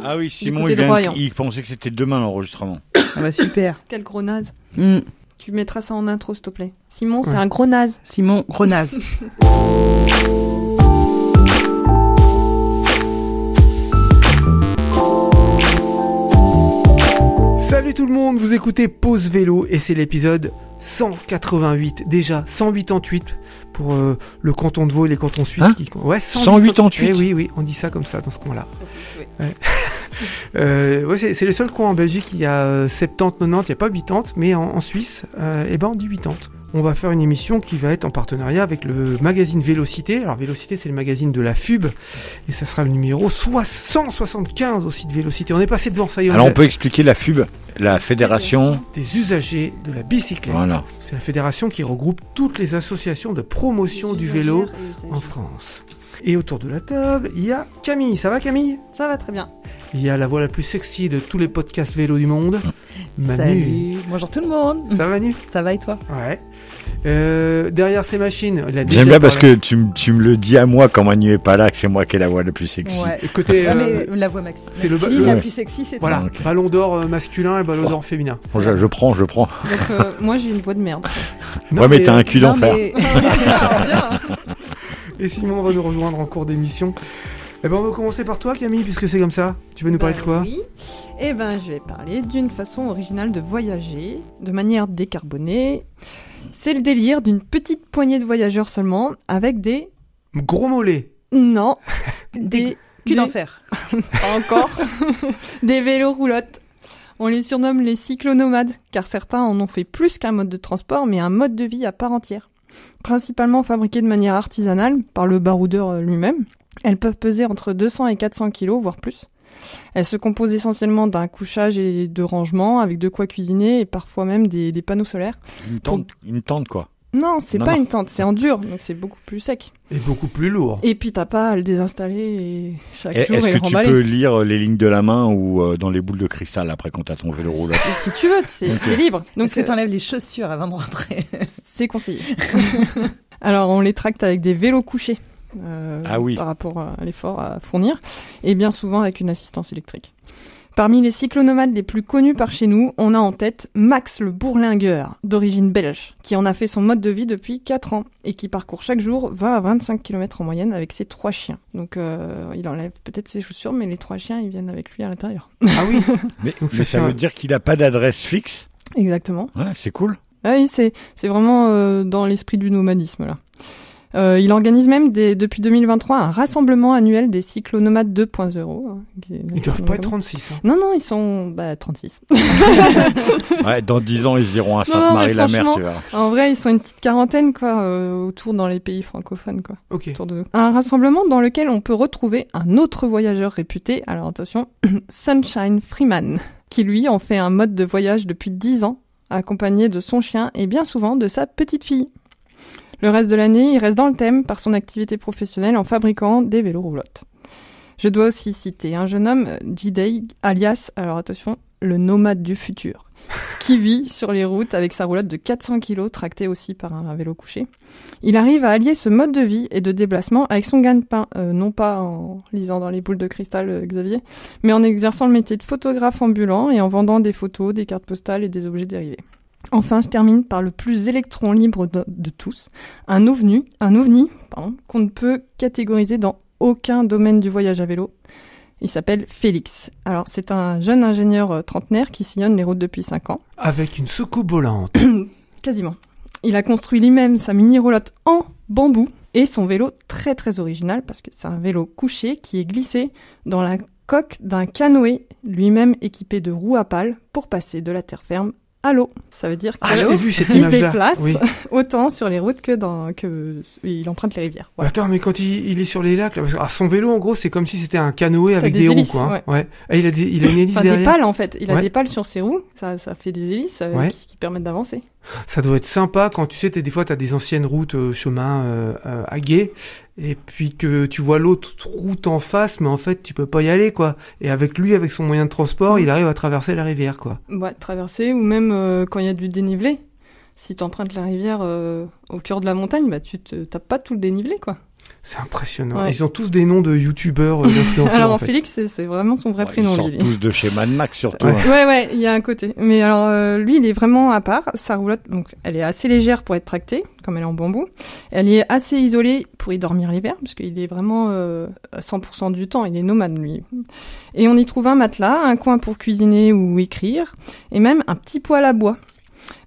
Ah oui, Simon, côté de Royan. il pensait que c'était demain l'enregistrement. Ah bah super. Quel gros naze. Mm. Tu mettras ça en intro, s'il te plaît. Simon, c'est un gros naze. Simon, gros naze. Salut tout le monde, vous écoutez Pause Vélo et c'est l'épisode 188, déjà 188 pour le canton de Vaud et les cantons suisses. Hein Ouais, 188. Oui, on dit ça comme ça dans ce coin-là. Ouais. C'est le seul coin en Belgique qui a 70, 90, il n'y a pas 80, mais en Suisse, on dit 80. On va faire une émission qui va être en partenariat avec le magazine Vélocité. Alors Vélocité, c'est le magazine de la FUB, et ça sera le numéro 175 aussi de Vélocité. On est passé devant, ça y est. Alors on peut expliquer la FUB, la fédération des usagers de la bicyclette. Voilà. C'est la fédération qui regroupe toutes les associations de promotion du vélo en France. Et autour de la table, il y a Camille. Ça va Camille ? Ça va très bien. Il y a la voix la plus sexy de tous les podcasts vélo du monde, Manu. Salut. Bonjour tout le monde. Ça va Manu ? Ça va et toi ? Ouais. Derrière ces machines, il a déjà J'aime bien parce parlé. que tu me le dis à moi quand Manu est pas là, que c'est moi qui ai la voix la plus sexy. Ouais. Et côté, mais la voix c'est le masculine la ouais. plus sexy, c'est voilà, toi. Ok. ballon d'or masculin et ballon d'or féminin. Bon, je prends. Donc, moi, j'ai une voix de merde. Non, Ouais, mais t'as un cul Non, d'enfer. mais- Et Simon va nous rejoindre en cours d'émission. Eh ben, on va commencer par toi Camille, puisque c'est comme ça. Tu veux nous parler de quoi ? Oui. Eh ben, je vais parler d'une façon originale de voyager, de manière décarbonée. C'est le délire d'une petite poignée de voyageurs seulement, avec des... Gros mollet. Non. Des... Cul d'enfer. Pas encore. Des vélos roulottes. On les surnomme les cyclonomades, car certains en ont fait plus qu'un mode de transport, mais un mode de vie à part entière. Principalement fabriqués de manière artisanale, par le baroudeur lui-même. Elles peuvent peser entre 200 et 400 kilos, voire plus. Elles se composent essentiellement d'un couchage et de rangement, avec de quoi cuisiner, et parfois même des panneaux solaires. Une tente quoi. Non, c'est Non, pas non. une tente, c'est en dur, donc c'est beaucoup plus sec. Et beaucoup plus lourd. Et puis t'as pas à le désinstaller et chaque jour Est-ce et que le tu remballer. peux lire les lignes de la main ou dans les boules de cristal après quand t'as ton vélo roulant? Si tu veux, c'est libre. Donc Est-ce que tu enlèves les chaussures avant de rentrer ? c'est conseillé. Alors on les tracte avec des vélos couchés. Ah oui. Par rapport à l'effort à fournir, et bien souvent avec une assistance électrique. Parmi les cyclonomades les plus connus par chez nous, on a en tête Max le Bourlingueur, d'origine belge, qui en a fait son mode de vie depuis 4 ans, et qui parcourt chaque jour 20 à 25 km en moyenne avec ses 3 chiens. Donc il enlève peut-être ses chaussures, mais les 3 chiens, ils viennent avec lui à l'intérieur. Ah oui. Mais Donc ça fait veut dire qu'il a pas d'adresse fixe? Exactement. Ouais, c'est cool. Ah oui, c'est vraiment dans l'esprit du nomadisme, là. Il organise même depuis 2023 un rassemblement annuel des cyclonomades 2.0. Hein, Ils doivent pas être 36. Hein. Non, ils sont 36. Ouais, dans 10 ans, ils iront à Non, non, mais Sainte-Marie-la-Mer, franchement, tu vois. En vrai, ils sont une petite quarantaine, quoi, autour dans les pays francophones, quoi. Ok. Autour de nous. Un rassemblement dans lequel on peut retrouver un autre voyageur réputé, alors attention, Sunshine Freeman, qui lui en fait un mode de voyage depuis 10 ans, accompagné de son chien et bien souvent de sa petite fille. Le reste de l'année, il reste dans le thème par son activité professionnelle en fabriquant des vélos roulottes. Je dois aussi citer un jeune homme, J-Day, alias, alors attention, le nomade du futur, qui vit sur les routes avec sa roulotte de 400 kg, tractée aussi par un vélo couché. Il arrive à allier ce mode de vie et de déplacement avec son gagne-pain, non pas en lisant dans les boules de cristal, Xavier, mais en exerçant le métier de photographe ambulant et en vendant des photos, des cartes postales et des objets dérivés. Enfin, je termine par le plus électron libre de tous, un ovni, qu'on ne peut catégoriser dans aucun domaine du voyage à vélo. Il s'appelle Félix. Alors, c'est un jeune ingénieur trentenaire qui sillonne les routes depuis 5 ans. Avec une soucoupe volante. Quasiment. Il a construit lui-même sa mini-roulotte en bambou et son vélo très très original parce que c'est un vélo couché qui est glissé dans la coque d'un canoë, lui-même équipé de roues à pales pour passer de la terre ferme à l'eau. Ça veut dire Ah, j'ai vu cette qu'il se image-là. déplace Oui. autant sur les routes que il emprunte les rivières. Voilà. Attends, mais quand il est sur les lacs, là, parce que, son vélo, en gros, c'est comme si c'était un canoë avec des des roues, hélices, quoi. Hein. ouais. Et il a une hélice Enfin, des derrière. pales en fait. Il a Ouais. des pales sur ses roues, ça fait des hélices Ouais. qui permettent d'avancer. Ça doit être sympa quand tu sais, des fois, t'as des anciennes routes, chemins à gué, et puis que tu vois l'autre route en face, mais en fait, tu peux pas y aller, quoi. Et avec lui, avec son moyen de transport, il arrive à traverser la rivière, quoi. Ouais, traverser ou même quand il y a du dénivelé. Si tu empruntes la rivière au cœur de la montagne, bah tu te tapes pas tout le dénivelé, quoi. C'est impressionnant. Ouais. Ils ont tous des noms de youtubeurs, d'influenceurs. Alors en fait. Félix, c'est vraiment son vrai Ils prénom. sortent lui. tous de chez Mad Max surtout. Ouais. hein. Ouais, il y a un côté. Mais alors, lui, il est vraiment à part. Sa roulotte, donc, elle est assez légère pour être tractée, comme elle est en bambou. Elle est assez isolée pour y dormir l'hiver, parce qu'il est vraiment à 100% du temps, il est nomade, lui. Et on y trouve un matelas, un coin pour cuisiner ou écrire, et même un petit poêle à bois.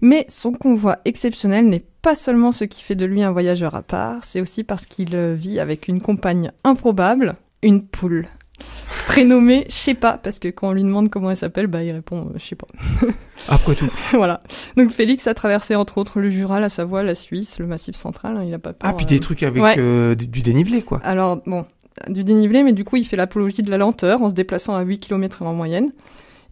Mais son convoi exceptionnel n'est pas seulement ce qui fait de lui un voyageur à part, c'est aussi parce qu'il vit avec une compagne improbable, une poule. Prénommée Shepa, parce que quand on lui demande comment elle s'appelle, bah il répond je sais pas. Après tout. Voilà. Donc Félix a traversé entre autres le Jura, la Savoie, la Suisse, le Massif central, hein, il a pas peur. Ah, puis des trucs avec Ouais. du dénivelé, quoi. Alors bon, du dénivelé, mais du coup il fait l'apologie de la lenteur en se déplaçant à 8 km en moyenne.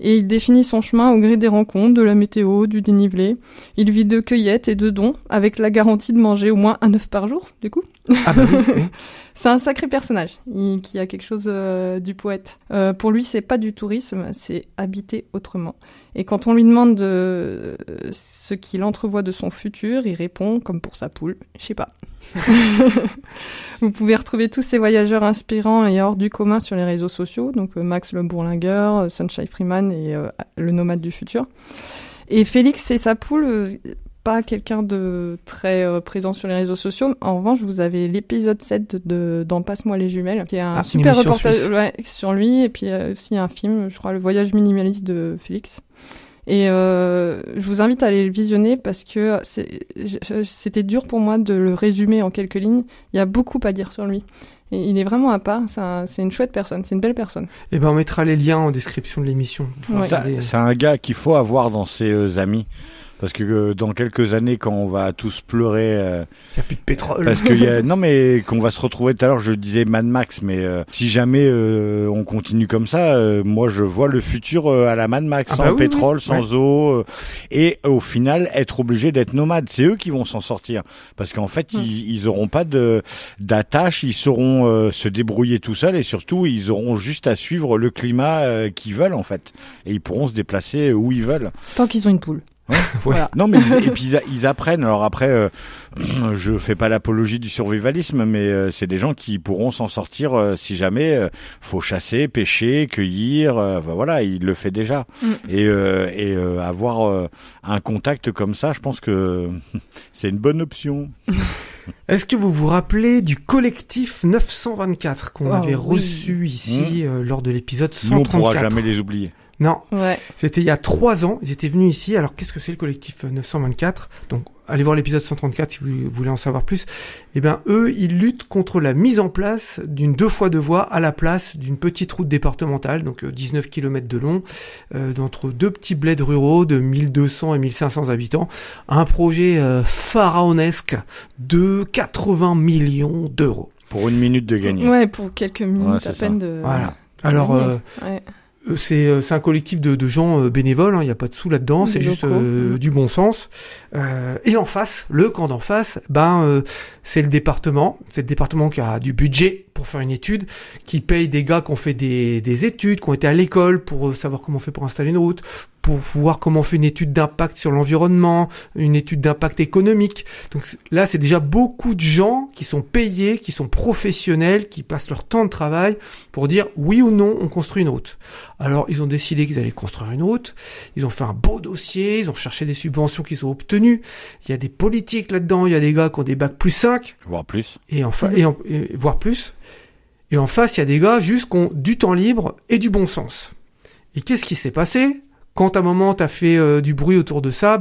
Et il définit son chemin au gré des rencontres, de la météo, du dénivelé. Il vit de cueillettes et de dons, avec la garantie de manger au moins un œuf par jour, du coup. Ah bah oui. C'est un sacré personnage, qui a quelque chose du poète. Pour lui, c'est pas du tourisme, c'est habiter autrement. Et quand on lui demande ce qu'il entrevoit de son futur, il répond, comme pour sa poule, je sais pas. Vous pouvez retrouver tous ces voyageurs inspirants et hors du commun sur les réseaux sociaux, donc Max le Bourlingueur, Sunshine Freeman et le nomade du futur. Et Félix et sa poule, pas quelqu'un de très présent sur les réseaux sociaux. En revanche, vous avez l'épisode 7 d'En Passe-moi les jumelles, qui est un super reportage sur lui, et puis aussi un film, je crois, Le voyage minimaliste de Félix. Et je vous invite à aller le visionner parce que c'était dur pour moi de le résumer en quelques lignes. Il y a beaucoup à dire sur lui. Et il est vraiment à part, c'est une chouette personne, c'est une belle personne. Et ben on mettra les liens en description de l'émission. Ouais. C'est un gars qu'il faut avoir dans ses amis. Parce que dans quelques années, quand on va tous pleurer, Il n'y a plus de pétrole. parce qu'il y a, non mais qu'on va se retrouver tout à l'heure, je disais Mad Max, mais si jamais on continue comme ça, moi je vois le futur à la Mad Max, sans pétrole, sans eau, et au final être obligé d'être nomade. C'est eux qui vont s'en sortir, parce qu'en fait ils auront pas d'attache, ils sauront se débrouiller tout seuls, et surtout ils auront juste à suivre le climat qu'ils veulent en fait, et ils pourront se déplacer où ils veulent. Tant qu'ils ont une poule. Ouais. Voilà. Non mais et puis ils apprennent. Alors après, je fais pas l'apologie du survivalisme, mais c'est des gens qui pourront s'en sortir si jamais faut chasser, pêcher, cueillir. Voilà, il le fait déjà. Et avoir un contact comme ça, je pense que c'est une bonne option. Est-ce que vous vous rappelez du collectif 924 qu'on avait reçu ici lors de l'épisode 134? Nous, on pourra jamais les oublier. Non, Ouais. c'était il y a 3 ans, ils étaient venus ici. Alors qu'est-ce que c'est le collectif 924? Donc allez voir l'épisode 134 si vous voulez en savoir plus. Eh bien eux, ils luttent contre la mise en place d'une 2x2 voies à la place d'une petite route départementale, donc 19 km de long, d'entre deux petits bleds ruraux de 1200 et 1500 habitants. Un projet pharaonesque de 80 millions d'euros. Pour une minute de gagner. Ouais, pour quelques minutes c'est à peine ça. de... Voilà. Alors... Ouais. C'est un collectif de gens bénévoles, il n'y a pas de sous là-dedans, c'est juste du bon sens. Et en face, le camp d'en face, c'est le département. C'est le département qui a du budget pour faire une étude, qui paye des gars qui ont fait des études, qui ont été à l'école pour savoir comment on fait pour installer une route, pour voir comment on fait une étude d'impact sur l'environnement, une étude d'impact économique. Donc là, c'est déjà beaucoup de gens qui sont payés, qui sont professionnels, qui passent leur temps de travail pour dire oui ou non, on construit une route. Alors, ils ont décidé qu'ils allaient construire une route. Ils ont fait un beau dossier. Ils ont cherché des subventions qu'ils ont obtenues. Il y a des politiques là-dedans. Il y a des gars qui ont des bacs +5. Voire plus. Voire plus. Et en face, il y a des gars juste qui ont du temps libre et du bon sens. Et qu'est-ce qui s'est passé? Quand à un moment, t'as fait du bruit autour de ça,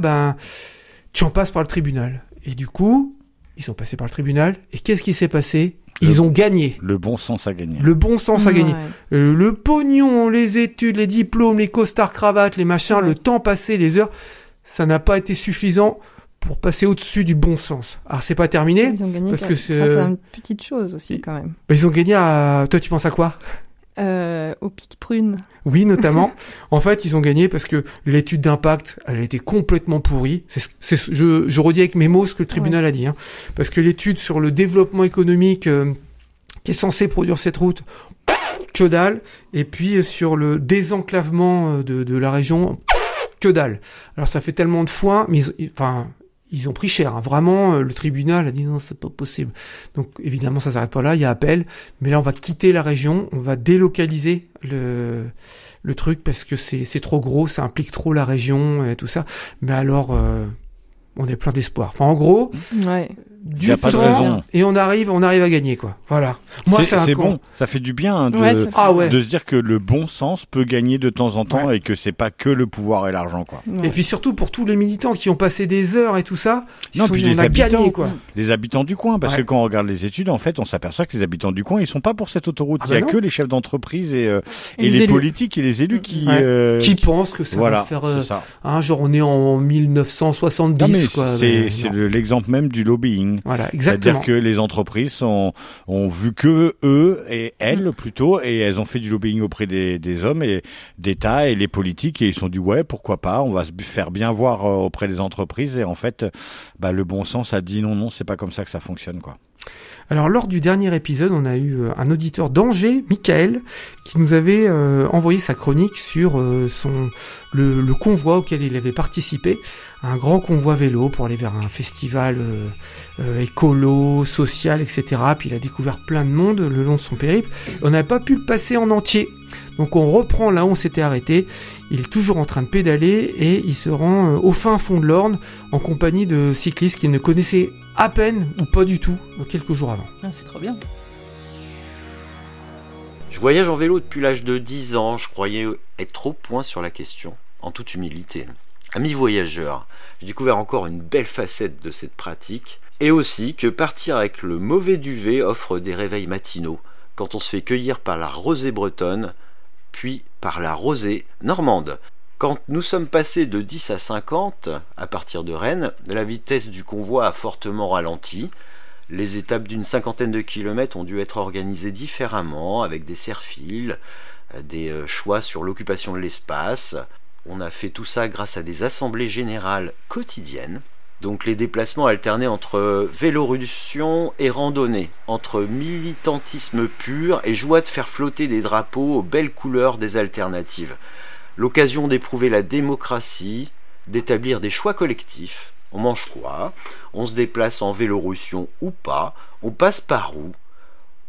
tu en passes par le tribunal. Et du coup, ils sont passés par le tribunal. Et qu'est-ce qui s'est passé? Ils ont gagné. Le bon sens a gagné. Le bon sens a gagné. Ouais. Le pognon, les études, les diplômes, les costards cravates, les machins, le temps passé, les heures, ça n'a pas été suffisant pour passer au-dessus du bon sens. Alors c'est pas terminé. Ils ont gagné parce que c'est grâce à une petite chose aussi quand même. Ils ont gagné à... Toi tu penses à quoi? Au pic prune. Oui, notamment. En fait, ils ont gagné parce que l'étude d'impact, elle a été complètement pourrie. Je redis avec mes mots ce que le tribunal a dit. Hein. Parce que l'étude sur le développement économique qui est censé produire cette route, que dalle. Et puis sur le désenclavement de la région, que dalle. Alors ça fait tellement de foin, mais ils ont pris cher. Hein. Vraiment, le tribunal a dit non, c'est pas possible. Donc évidemment, ça s'arrête pas là. Il y a appel, mais là, on va quitter la région, on va délocaliser le truc parce que c'est trop gros, ça implique trop la région et tout ça. Mais alors, on est plein d'espoir. Enfin, en gros. Ouais. Il y a pas de raison. Et on arrive à gagner, quoi. Voilà. Moi, c'est bon. Ça fait du bien hein, de se dire que le bon sens peut gagner de temps en temps et que c'est pas que le pouvoir et l'argent, quoi. Ouais. Et puis surtout pour tous les militants qui ont passé des heures et tout ça. Les habitants, gagné, quoi. Les habitants du coin, parce que quand on regarde les études, en fait, on s'appelle que les habitants du coin, ils sont pas pour cette autoroute. Il y a que les chefs d'entreprise et les politiques et les élus qui pensent que ça va faire. Genre on est en 1970, non, mais quoi. C'est l'exemple même du lobbying. Voilà, exactement. C'est-à-dire que les entreprises ont vu que eux et elles plutôt, et elles ont fait du lobbying auprès des hommes et d'État et les politiques, et ils se sont dit ouais, pourquoi pas, on va se faire bien voir auprès des entreprises, et en fait, le bon sens a dit non, c'est pas comme ça que ça fonctionne, quoi. Alors lors du dernier épisode, on a eu un auditeur d'Angers, Michael, qui nous avait envoyé sa chronique sur le convoi auquel il avait participé, un grand convoi vélo pour aller vers un festival écolo, social, etc. Puis il a découvert plein de monde le long de son périple. On n'avait pas pu le passer en entier, donc on reprend là où on s'était arrêté. Il est toujours en train de pédaler et il se rend au fin fond de l'Orne en compagnie de cyclistes qu'il ne connaissait à peine ou pas du tout quelques jours avant. Ah, c'est trop bien. Je voyage en vélo depuis l'âge de 10 ans, je croyais être au point sur la question, en toute humilité. Amis voyageurs, j'ai découvert encore une belle facette de cette pratique, et aussi que partir avec le mauvais duvet offre des réveils matinaux, quand on se fait cueillir par la rosée bretonne, puis par la rosée normande. Quand nous sommes passés de 10 à 50, à partir de Rennes, la vitesse du convoi a fortement ralenti. Les étapes d'une 50aine de kilomètres ont dû être organisées différemment, avec des serre-files, des choix sur l'occupation de l'espace. On a fait tout ça grâce à des assemblées générales quotidiennes. Donc les déplacements alternaient entre vélorussion et randonnée, entre militantisme pur et joie de faire flotter des drapeaux aux belles couleurs des alternatives. L'occasion d'éprouver la démocratie, d'établir des choix collectifs. On mange quoi? On se déplace en vélorussion ou pas? On passe par où?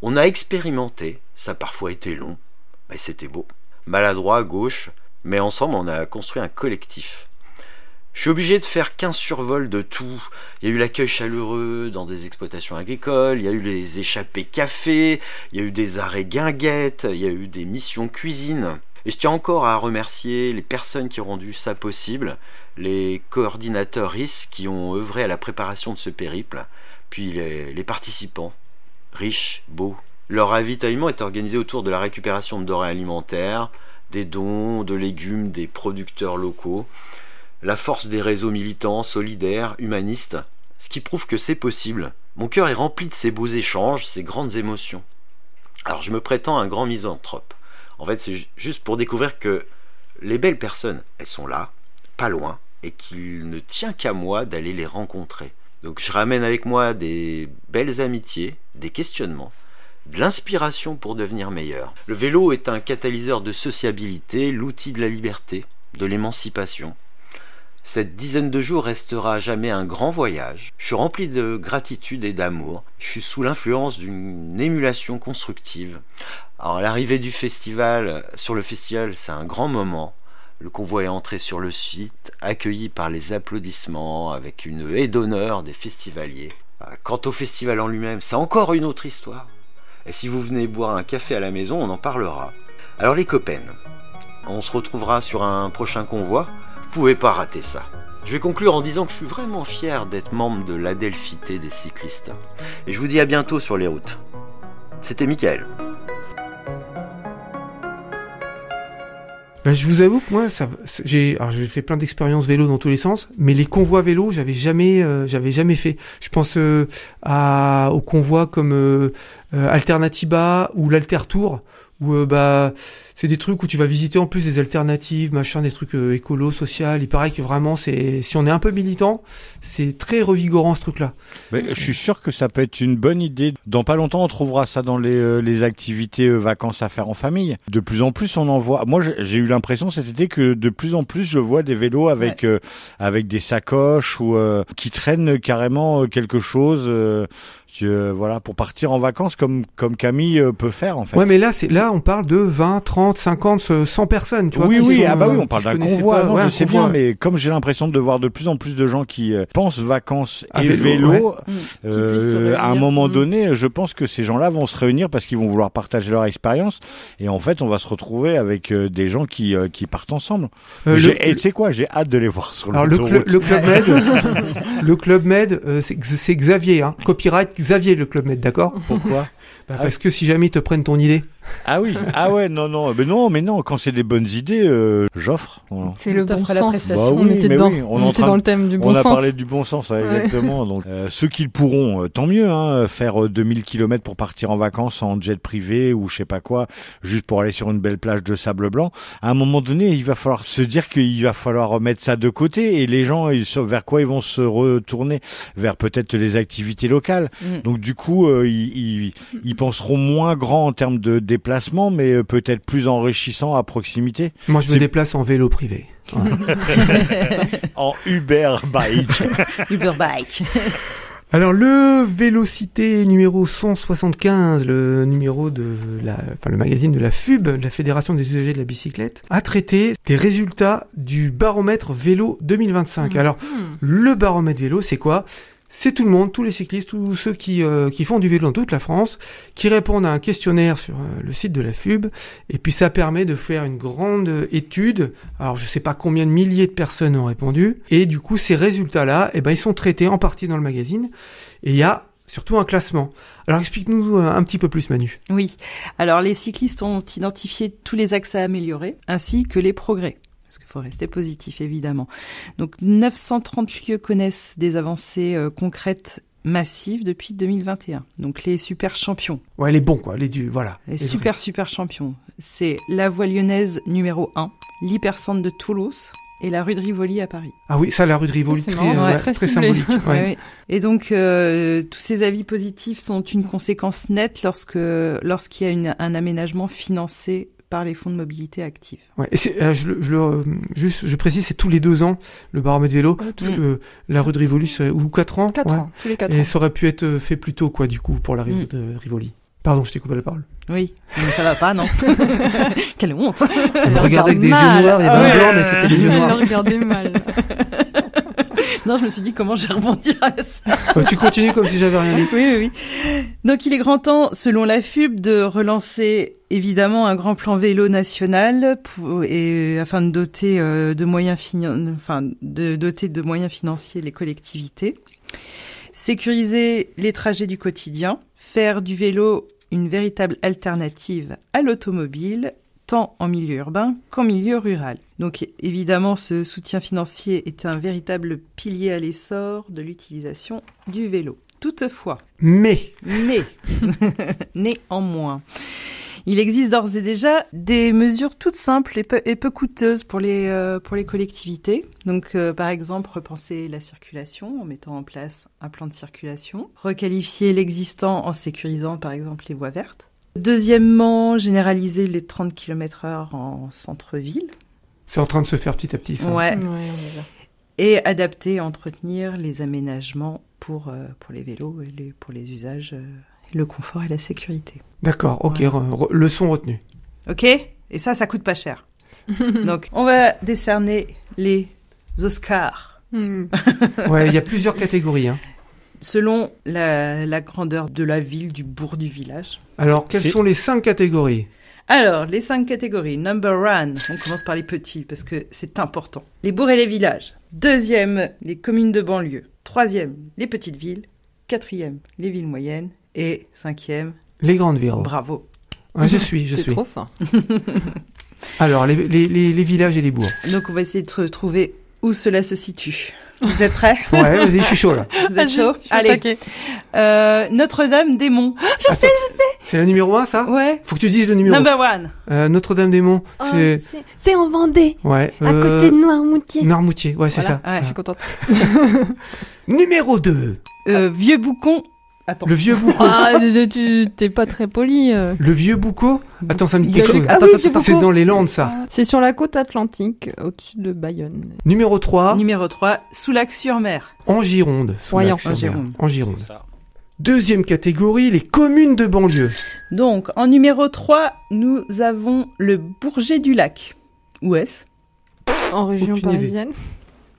On a expérimenté, ça a parfois été long, mais c'était beau. Maladroit à gauche, mais ensemble on a construit un collectif. Je suis obligé de faire qu'un survol de tout. Il y a eu l'accueil chaleureux dans des exploitations agricoles, il y a eu les échappées café, il y a eu des arrêts guinguettes, il y a eu des missions cuisine. Et je tiens encore à remercier les personnes qui ont rendu ça possible, les coordinateurs RIS qui ont œuvré à la préparation de ce périple, puis les participants, riches, beaux. Leur ravitaillement est organisé autour de la récupération de denrées alimentaires, des dons de légumes des producteurs locaux, la force des réseaux militants, solidaires, humanistes, ce qui prouve que c'est possible. Mon cœur est rempli de ces beaux échanges, ces grandes émotions. Alors je me prétends un grand misanthrope. En fait, c'est juste pour découvrir que les belles personnes, elles sont là, pas loin, et qu'il ne tient qu'à moi d'aller les rencontrer. Donc je ramène avec moi des belles amitiés, des questionnements, de l'inspiration pour devenir meilleur. Le vélo est un catalyseur de sociabilité, l'outil de la liberté, de l'émancipation. Cette dizaine de jours restera à jamais un grand voyage. Je suis rempli de gratitude et d'amour. Je suis sous l'influence d'une émulation constructive. Alors l'arrivée du festival, sur le festival, c'est un grand moment. Le convoi est entré sur le site, accueilli par les applaudissements, avec une haie d'honneur des festivaliers. Quant au festival en lui-même, c'est encore une autre histoire. Et si vous venez boire un café à la maison, on en parlera. Alors les copains, on se retrouvera sur un prochain convoi. Vous pouvez pas rater ça. Je vais conclure en disant que je suis vraiment fier d'être membre de l'Adelphité des cyclistes. Et je vous dis à bientôt sur les routes. C'était Mickaël. Je vous avoue que moi, j'ai fait plein d'expériences vélo dans tous les sens, mais les convois vélo, j'avais jamais fait. Je pense au convoi comme Alternatiba ou l'Altertour, où c'est des trucs où tu vas visiter en plus des alternatives, machin, des trucs écolo, social. Il paraît que vraiment, si on est un peu militant, c'est très revigorant ce truc-là. Mais je suis sûr que ça peut être une bonne idée. Dans pas longtemps, on trouvera ça dans les activités vacances à faire en famille. De plus en plus, on en voit. Moi, j'ai eu l'impression cet été que de plus en plus, je vois des vélos avec des sacoches ou qui traînent carrément quelque chose. Voilà, pour partir en vacances comme Camille peut faire en fait. Ouais, mais là on parle de 20, 30, 50, 100 personnes, tu vois. Oui, on parle d'un convoi. Non, je sais bien, mais comme j'ai l'impression de voir de plus en plus de gens qui pensent vacances et vélo, à un moment donné, je pense que ces gens-là vont se réunir parce qu'ils vont vouloir partager leur expérience et en fait, on va se retrouver avec des gens qui partent ensemble. Et tu sais quoi, j'ai hâte de les voir sur l'autoroute. Le Club Med, le Club Med, c'est Xavier, hein. Copyright Xavier, le Club Med, d'accord? Pourquoi? Parce que si jamais ils te prennent ton idée. Ah oui, mais non, quand c'est des bonnes idées, j'offre. Voilà. C'est le bon sens. On était dedans. Oui, on était dans le thème du bon sens. On a parlé du bon sens, exactement. Donc, ceux qui le pourront, tant mieux, hein, faire 2000 km pour partir en vacances en jet privé ou je sais pas quoi, juste pour aller sur une belle plage de sable blanc. À un moment donné, il va falloir se dire qu'il va falloir remettre ça de côté et les gens, vers quoi ils vont se retourner? Vers peut-être les activités locales. Donc, du coup, ils penseront moins grand en termes de déplacement, mais peut-être plus enrichissant à proximité. Moi, je me déplace en vélo privé. En Uber Bike. Uber Bike. Alors, le Vélocité numéro 175, le numéro de le magazine de la FUB, de la Fédération des usagers de la bicyclette, a traité des résultats du baromètre vélo 2025. Alors, le baromètre vélo, c'est quoi? C'est tout le monde, tous les cyclistes, tous ceux qui font du vélo dans toute la France, qui répondent à un questionnaire sur le site de la FUB, et puis ça permet de faire une grande étude. Alors je sais pas combien de milliers de personnes ont répondu, et du coup ces résultats-là, ils sont traités en partie dans le magazine, et il y a surtout un classement. Alors explique-nous un petit peu plus, Manu. Oui, alors les cyclistes ont identifié tous les axes à améliorer, ainsi que les progrès. Parce qu'il faut rester positif, évidemment. Donc, 930 lieux connaissent des avancées concrètes massives depuis 2021. Donc, les super champions. Ouais, les bons, quoi. Voilà. Les super champions. C'est la Voie lyonnaise numéro 1, l'Hypercentre de Toulouse et la rue de Rivoli à Paris. Ah oui, ça, la rue de Rivoli, très symbolique. Ouais. Et donc, tous ces avis positifs sont une conséquence nette lorsqu'il y a un aménagement financé par les fonds de mobilité active. Ouais, et je précise, c'est tous les 2 ans, le baromètre vélo, parce que la rue de Rivoli, ou 4 ans. 4 ans, tous les 4 ans. Et ça aurait pu être fait plus tôt, quoi, du coup, pour la rue de Rivoli. Pardon, je t'ai coupé la parole. Oui, mais ça va pas, non? Quelle honte! Elle me regardait avec des yeux noirs, il y avait un blanc, mais c'était les yeux noirs. Elle me regardait mal. Non, je me suis dit comment je vais rebondir à ça. Tu continues comme si j'avais rien dit. Oui. Donc, il est grand temps, selon la FUB, de relancer évidemment un grand plan vélo national afin de doter de moyens financiers les collectivités, sécuriser les trajets du quotidien, faire du vélo une véritable alternative à l'automobile, tant en milieu urbain qu'en milieu rural. Donc évidemment, ce soutien financier est un véritable pilier à l'essor de l'utilisation du vélo. Toutefois, néanmoins, il existe d'ores et déjà des mesures toutes simples et peu coûteuses pour les collectivités. Donc, par exemple, repenser la circulation en mettant en place un plan de circulation, requalifier l'existant en sécurisant, par exemple, les voies vertes. Deuxièmement, généraliser les 30 km/h en centre-ville. C'est en train de se faire petit à petit, ça. Ouais. Et adapter et entretenir les aménagements pour les vélos et pour les usages, le confort et la sécurité. D'accord, ok, leçon retenue. Ok, et ça coûte pas cher. Donc, on va décerner les Oscars. Ouais, il y a plusieurs catégories, hein. Selon la grandeur de la ville, du bourg, du village. Alors, quelles sont les 5 catégories ? Alors, les 5 catégories. Number 1, on commence par les petits parce que c'est important. Les bourgs et les villages. 2e, les communes de banlieue. 3e, les petites villes. 4e, les villes moyennes. Et 5e, les grandes villes. Bravo. Ouais, je suis. C'est trop fin. Alors, les villages et les bourgs. Donc, on va essayer de trouver où cela se situe. Vous êtes prêts? Ouais, vas-y, je suis chaud là. Vous êtes chaud? Je suis Allez. attaquée. Notre-Dame-des-Monts. Je sais. C'est le numéro 1, ça? Ouais. Faut que tu dises le numéro. Number one. Notre-Dame-des-Monts, c'est... C'est en Vendée, Ouais. à côté de Noirmoutier. Noirmoutier, ouais, c'est Voilà. ça. Ouais. Je suis contente. Numéro 2. Vieux Boucon. Attends. Le vieux Boucau. Ah, tu t'es pas très poli. Le vieux Boucau? Attends, ça me dit quelque chose. Ah Attends, oui, attends, Vieux attends. C'est Boucau. dans les Landes, ça. C'est sur la côte atlantique, au-dessus de Bayonne. Numéro 3. Numéro 3, Soulac-sur-Mer. En Gironde. Voyons. Soulac-sur-Mer. En Gironde. En Gironde. Ça. Deuxième catégorie, les communes de banlieue. Donc, en numéro 3, nous avons le Bourget-du-Lac. Où est-ce? En région Aucune idée. parisienne.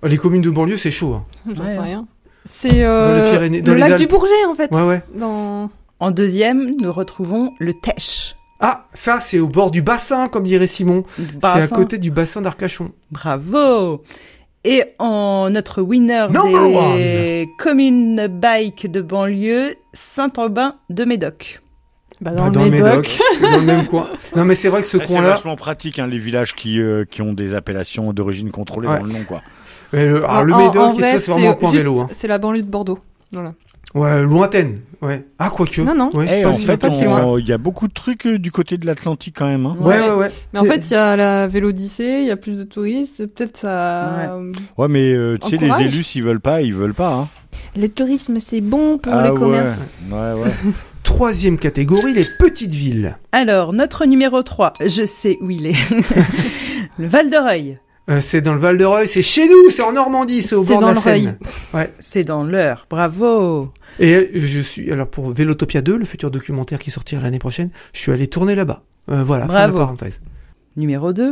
Oh, les communes de banlieue, c'est chaud. Hein. J'en Ouais. sais rien. C'est les Pyrénées, dans le les lac Alpes. du Bourget, en fait. Ouais, ouais. Dans... En deuxième, nous retrouvons le Tèche. Ah, ça, c'est au bord du bassin, comme dirait Simon. C'est à côté du bassin d'Arcachon. Bravo. Et en notre winner Number des communes bike de banlieue, Saint-Aubin de Médoc. Bah, Bah, dans le Médoc. dans le même coin. Non, mais c'est vrai que ce C'est coin-là... vachement pratique, hein, les villages qui ont des appellations d'origine contrôlée Ouais. dans le nom, quoi. Le En Médoc, en et vrai, toi, c'est vraiment un coin juste- vélo. Hein. C'est la banlieue de Bordeaux. Voilà. Ouais, lointaine. Ouais. Ah, quoique. Non, non. Ouais, Eh, pas en si- fait, pas si loin. il y a beaucoup de trucs du côté de l'Atlantique quand même. Hein. Ouais. Mais en fait, il y a la Vélodyssée, il y a plus de touristes, peut-être ça... Ouais, mais tu sais, les Encourage. élus, s'ils veulent pas, ils veulent pas. Hein. Le tourisme, c'est bon pour Ah les ouais. commerces. Ouais. Troisième catégorie, les petites villes. Alors, notre numéro 3, je sais où il est. Le Val-de-Reuil. C'est dans le Val-de-Reuil, c'est chez nous, c'est en Normandie, c'est au C'est bord de dans la le Reuil. Seine. C'est dans l'Eure. Bravo. Et je suis, alors pour Vélotopia 2, le futur documentaire qui sortira l'année prochaine, je suis allé tourner là-bas. Voilà, fin de Bravo. la parenthèse. Numéro 2,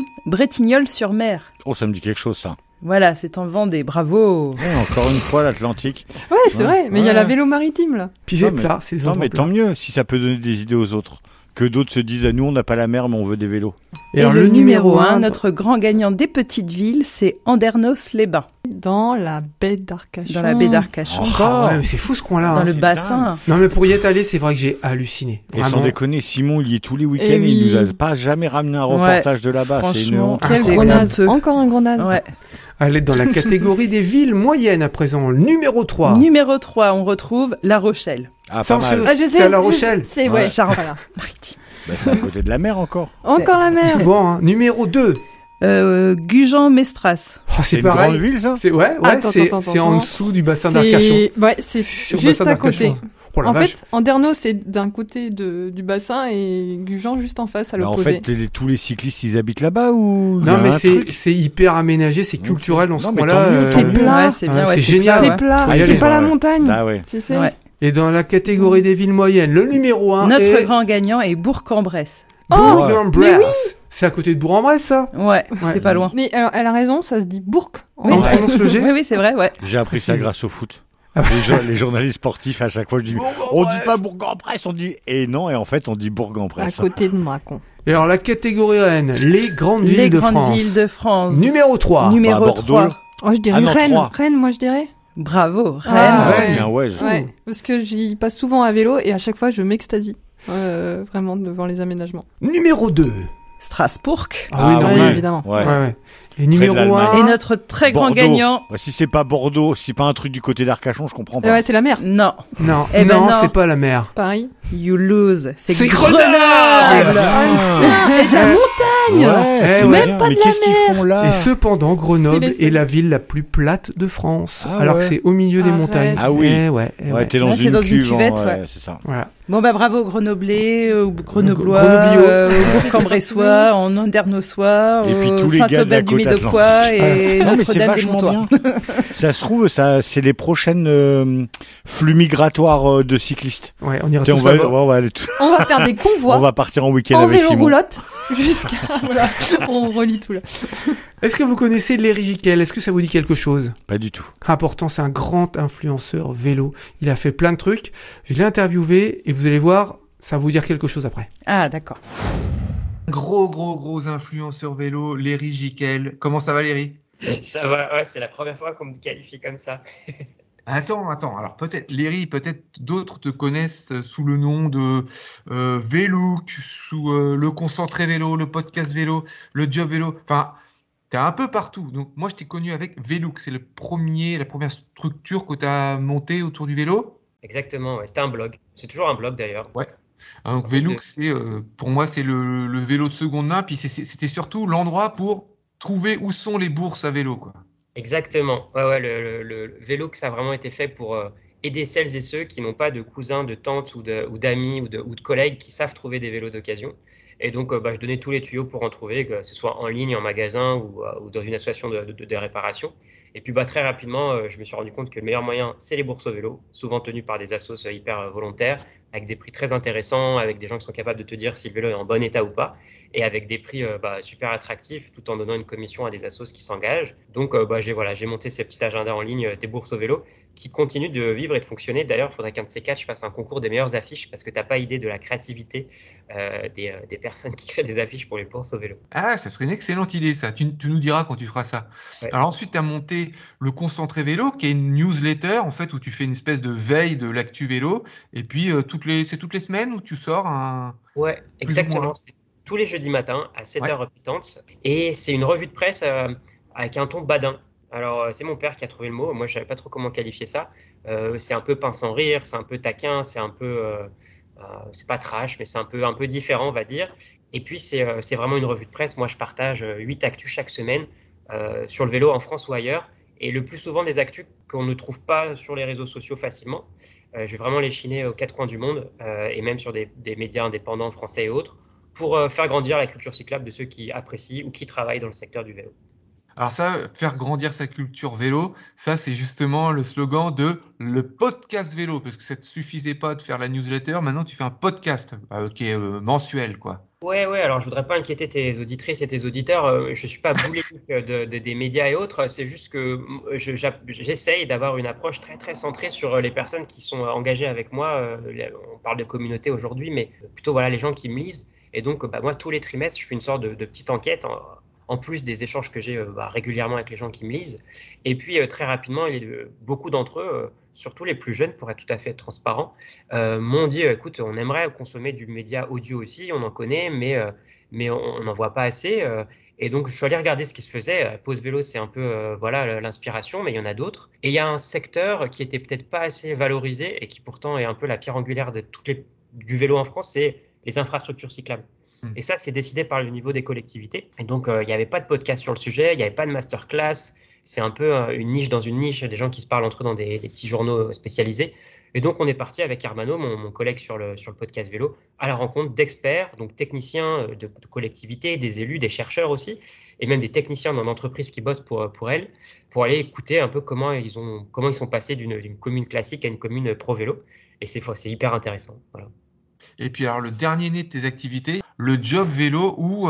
Bretignolles-sur-Mer. Oh, ça me dit quelque chose, ça. Voilà, c'est en Vendée. Bravo. Ouais, encore une fois, l'Atlantique. Ouais, c'est Ouais. vrai. Mais il y a Ouais. la vélo maritime, là. Pisé Non, mais- plat, c'est des Non, endroits mais plats. tant mieux, si ça peut donner des idées aux autres. Que d'autres se disent, nous, on n'a pas la mer, mais on veut des vélos. Et alors, le numéro 1, un, notre grand gagnant des petites villes, c'est Andernos-les-Bains. Dans la baie d'Arcachon. Dans la baie d'Arcachon. Ah ouais, mais c'est fou ce coin-là. Dans hein. le c'est bassin. Non, mais pour y être allé, c'est vrai que j'ai halluciné. Et sans Vraiment. déconner, Simon, il y est tous les week-ends, Eh et oui. il nous a pas jamais ramené un reportage de là-bas. C'est une franchement, honte. Quel c'est gros naze. honteux. Encore un gros naze. Ouais. Allez, dans la catégorie des villes moyennes à présent. Numéro 3. Numéro 3, on retrouve La Rochelle. Ah, Ça, pas on mal. Ah, je sais. C'est à La je- Rochelle. C'est, Ouais. ouais. Charente. Voilà. Bah, c'est à côté de la mer encore. Encore la mer. Souvent, hein. Numéro 2. Gujan-Mestras. Oh, C'est c'est une pareil. grande ville, ça? C'est ouais, Attends, c'est attends, c'est en attends. dessous du bassin d'Arcachon. Ouais, c'est sur le juste bassin à côté. d'Arcachon. Oh la En vache. fait, Andernos, c'est d'un côté du bassin et Gujan juste en face, à Bah, en l'opposé. fait, tous les cyclistes, ils habitent là-bas ou il y Non a mais un c'est truc c'est hyper aménagé, c'est culturel dans ce Non, mais coin-là. tant mieux, C'est plat. Ouais, c'est bien, Ah, ouais, c'est c'est génial. plat, C'est ouais. plat, Faut y c'est aller. pas la Ouais. montagne. Ah ouais. Tu sais. Ouais. Et dans la catégorie des villes moyennes, le numéro 1 Notre est grand gagnant est Bourg-en-Bresse. Bourg-en-Bresse. C'est à côté de Bourg-en-Bresse, ça? Ouais, c'est pas loin. Mais alors, elle a raison, ça se dit Bourg. Oui. On Ouais. prononce le G? Oui, c'est vrai, ouais. J'ai appris ça grâce au foot. Ah bah. Les journalistes sportifs, à chaque fois, je dis, on dit pas Bourg-en-Bresse, on dit, et non, et en fait, on dit À Bourg-en-Bresse. côté de Mâcon. Et alors la catégorie reine, les grandes villes Les de grandes France. villes de France. Numéro 3. Numéro Bah, Bordeaux. 3. Oh, je dirais Ah non, Rennes. 3. Rennes, moi, je dirais. Bravo, Rennes. Ah, Rennes. Bien, ouais. Ouais, parce que j'y passe souvent à vélo et à chaque fois, je m'extasie. Vraiment devant les aménagements. Numéro 2. Strasbourg. Ah oui, Ah normal. Oui, évidemment. Ouais. Ouais. Et numéro de l'Allemagne. 1. Et notre très grand Bordeaux. gagnant. Ouais, si c'est pas Bordeaux, si c'est pas un truc du côté d'Arcachon, je comprends pas. Ouais, c'est la mer. Non, Non, Eh ben non, non. c'est pas la mer. Pareil. you lose. C'est C'est Grenoble. Ah, et de la montagne. Ouais, Eh c'est ouais. bien. Même pas Mais de la qu'est-ce qu'ils font là Et cependant, Grenoble C'est les est la ville la plus plate de France. Ah alors ouais. que c'est au milieu des Arrête. montagnes. Ah oui. Ouais. Ouais, t'es dans Là, une c'est dans une cuve, hein, cuvette, ouais, ouais. c'est ça. Voilà. Bon bah bravo Grenoblois, Grenoblois, Grenoblois. Bourg-en-Bressois, en Andernossois, Et puis tous les gars de la côte Saint-Aubin-du-Médocois et Non, mais c'est Notre-Dame des vachement Montois. bien. Ça se trouve, ça, c'est les prochaines flux migratoires de cyclistes. Ouais, on ira Tiens, tous on va, là-bas. on va aller tous- On va faire des convois. on va partir en week-end en avec vélo Simon. roulotte jusqu'à voilà, on relie tout là. Est-ce que vous connaissez Léry Giquel? Est-ce que ça vous dit quelque chose? Pas du tout. Important, c'est un grand influenceur vélo. Il a fait plein de trucs. Je l'ai interviewé et vous allez voir, ça va vous dire quelque chose après. Ah d'accord. Gros influenceur vélo, Léry Giquel. Comment ça va, Léry? Ça va, ouais, c'est la première fois qu'on me qualifie comme ça. Attends. Alors peut-être, Léry, peut-être d'autres te connaissent sous le nom de Vélook, sous le concentré vélo, le podcast vélo, le job vélo. Enfin, T'es un peu partout. Donc, moi, je t'ai connu avec Velux. C'est la première structure que tu as montée autour du vélo. Exactement, ouais. C'était un blog. C'est toujours un blog d'ailleurs. Ouais. Donc, Velux, pour moi, c'est le vélo de seconde main. Puis, c'était surtout l'endroit pour trouver où sont les bourses à vélo, quoi. Exactement. Ouais, le vélo, ça a vraiment été fait pour aider celles et ceux qui n'ont pas de cousins, de tantes ou d'amis ou de collègues qui savent trouver des vélos d'occasion. Et donc, je donnais tous les tuyaux pour en trouver, que ce soit en ligne, en magasin ou dans une association de réparation. Et puis, très rapidement, je me suis rendu compte que le meilleur moyen, c'est les bourses au vélo, souvent tenues par des assos hyper volontaires, avec des prix très intéressants, avec des gens qui sont capables de te dire si le vélo est en bon état ou pas, et avec des prix super attractifs, tout en donnant une commission à des assos qui s'engagent. Donc, j'ai monté ces petits agendas en ligne des bourses au vélo qui continuent de vivre et de fonctionner. D'ailleurs, il faudrait qu'un de ces quatre, je fasse un concours des meilleures affiches parce que tu n'as pas idée de la créativité des personnes qui créent des affiches pour les bourses au vélo. Ah, ça serait une excellente idée, ça. Tu nous diras quand tu feras ça. Ouais. Alors ensuite, tu as monté le Concentré Vélo, qui est une newsletter, en fait, où tu fais une espèce de veille de l'actu vélo. Et puis, c'est toutes les semaines où tu sors un... Ouais, exactement. C'est tous les jeudis matins à 7h pétantes. Et c'est une revue de presse avec un ton badin. Alors, c'est mon père qui a trouvé le mot. Moi, je ne savais pas trop comment qualifier ça. C'est un peu pince sans rire, c'est un peu taquin, c'est un peu... c'est pas trash, mais c'est un peu différent, on va dire. Et puis, c'est vraiment une revue de presse. Moi, je partage 8 actus chaque semaine sur le vélo en France ou ailleurs. Et le plus souvent, des actus qu'on ne trouve pas sur les réseaux sociaux facilement. Je vais vraiment les chiner aux 4 coins du monde et même sur des médias indépendants français et autres pour faire grandir la culture cyclable de ceux qui apprécient ou qui travaillent dans le secteur du vélo. Alors ça, faire grandir sa culture vélo, ça c'est justement le slogan de le podcast vélo, parce que ça ne te suffisait pas de faire la newsletter, maintenant tu fais un podcast qui est mensuel, quoi. Ouais, alors je voudrais pas inquiéter tes auditrices et tes auditeurs, je suis pas boulimique des médias et autres, c'est juste que j'essaye d'avoir une approche très très centrée sur les personnes qui sont engagées avec moi, on parle de communauté aujourd'hui, mais plutôt voilà les gens qui me lisent, et donc moi tous les trimestres je fais une sorte de petite enquête, en plus des échanges que j'ai régulièrement avec les gens qui me lisent. Et puis, très rapidement, beaucoup d'entre eux, surtout les plus jeunes, pour être tout à fait transparent, m'ont dit, écoute, on aimerait consommer du média audio aussi, on en connaît, mais on n'en voit pas assez. Et donc, je suis allé regarder ce qui se faisait. Pause Vélo, c'est un peu l'inspiration, mais il y en a d'autres. Et il y a un secteur qui était peut-être pas assez valorisé et qui pourtant est un peu la pierre angulaire du vélo en France, c'est les infrastructures cyclables. Et ça, c'est décidé par le niveau des collectivités. Et donc, il n'y avait pas de podcast sur le sujet, il n'y avait pas de masterclass. C'est un peu une niche dans une niche, des gens qui se parlent entre eux dans des petits journaux spécialisés. Et donc, on est parti avec Armano, mon collègue sur le podcast vélo, à la rencontre d'experts, donc techniciens de collectivités, des élus, des chercheurs aussi, et même des techniciens dans l'entreprise qui bossent pour elles, pour aller écouter un peu comment ils sont passés d'une commune classique à une commune pro-vélo. Et c'est hyper intéressant. Voilà. Et puis alors le dernier né de tes activités, le job vélo, où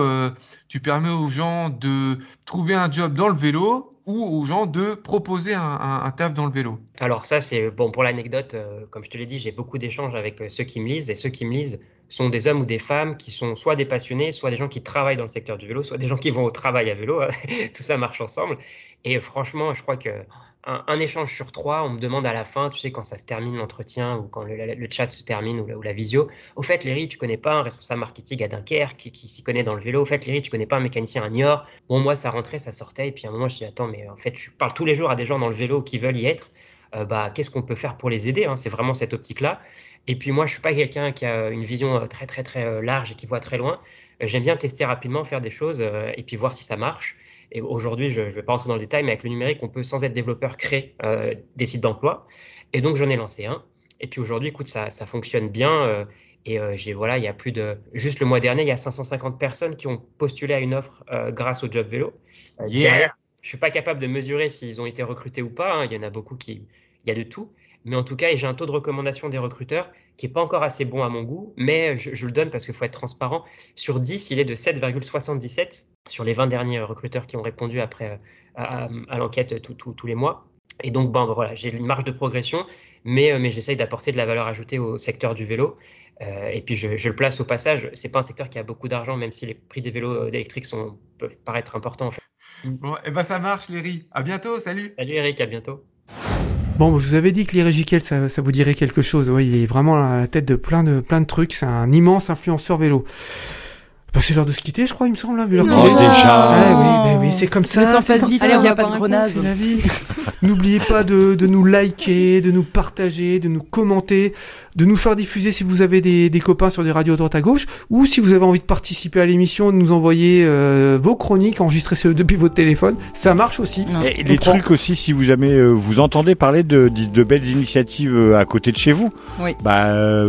tu permets aux gens de trouver un job dans le vélo ou aux gens de proposer un taf dans le vélo. Alors ça, c'est bon pour l'anecdote, comme je te l'ai dit, j'ai beaucoup d'échanges avec ceux qui me lisent, et ceux qui me lisent sont des hommes ou des femmes qui sont soit des passionnés, soit des gens qui travaillent dans le secteur du vélo, soit des gens qui vont au travail à vélo. Tout ça marche ensemble. Et franchement, je crois que un échange sur 3, on me demande à la fin, tu sais, quand ça se termine l'entretien ou quand le chat se termine ou la visio, au fait, Léry, tu connais pas un responsable marketing à Dunkerque qui s'y connaît dans le vélo? Au fait, Léry, tu connais pas un mécanicien à Niort? Bon, moi, ça rentrait, ça sortait, et puis à un moment, je dis, attends, mais en fait, je parle tous les jours à des gens dans le vélo qui veulent y être. Qu'est-ce qu'on peut faire pour les aider, hein? C'est vraiment cette optique-là. Et puis moi, je suis pas quelqu'un qui a une vision très, très, très large et qui voit très loin. J'aime bien tester rapidement, faire des choses et puis voir si ça marche. Et aujourd'hui, je ne vais pas rentrer dans le détail, mais avec le numérique, on peut, sans être développeur, créer des sites d'emploi. Et donc, j'en ai lancé un. Et puis aujourd'hui, écoute, ça fonctionne bien. Il y a plus de... Juste le mois dernier, il y a 550 personnes qui ont postulé à une offre grâce au Job Vélo. Yeah. Je ne suis pas capable de mesurer s'ils ont été recrutés ou pas, hein. Il y en a beaucoup il y a de tout. Mais en tout cas, j'ai un taux de recommandation des recruteurs qui n'est pas encore assez bon à mon goût, mais je le donne parce qu'il faut être transparent. Sur 10, il est de 7,77 sur les 20 derniers recruteurs qui ont répondu après à l'enquête tous les mois. Et donc, voilà, j'ai une marge de progression, mais j'essaye d'apporter de la valeur ajoutée au secteur du vélo. Et puis, je le place au passage. Ce n'est pas un secteur qui a beaucoup d'argent, même si les prix des vélos électriques peuvent paraître importants. En fait. Bon, ça marche, Léry. À bientôt, salut. Salut Eric, à bientôt. Bon, je vous avais dit que Léry Gicquel, ça vous dirait quelque chose. Ouais, il est vraiment à la tête de plein de trucs. C'est un immense influenceur vélo. Bah, c'est l'heure de se quitter, je crois, il me semble, vu leur Non. temps. Déjà. Oui, c'est comme ça. Le temps c'est passe comme vite, ça. alors il n'y a on va pas de boire un grenades. C'est la vie. N'oubliez pas de nous liker, de nous partager, de nous commenter, de nous faire diffuser si vous avez des copains sur des radios à droite à gauche, ou si vous avez envie de participer à l'émission, de nous envoyer vos chroniques enregistrées depuis votre téléphone. Ça marche aussi. Non. Et les trucs aussi, si vous jamais vous entendez parler de belles initiatives à côté de chez vous, Oui.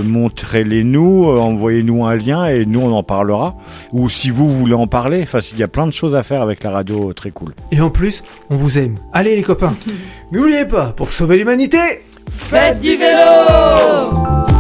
montrez-les nous, envoyez-nous un lien et nous on en parlera. Ou si vous voulez en parler, enfin il y a plein de choses à faire avec la radio, très cool. Et en plus, on vous aime. Allez les copains, n'oubliez pas, pour sauver l'humanité, Faites du vélo!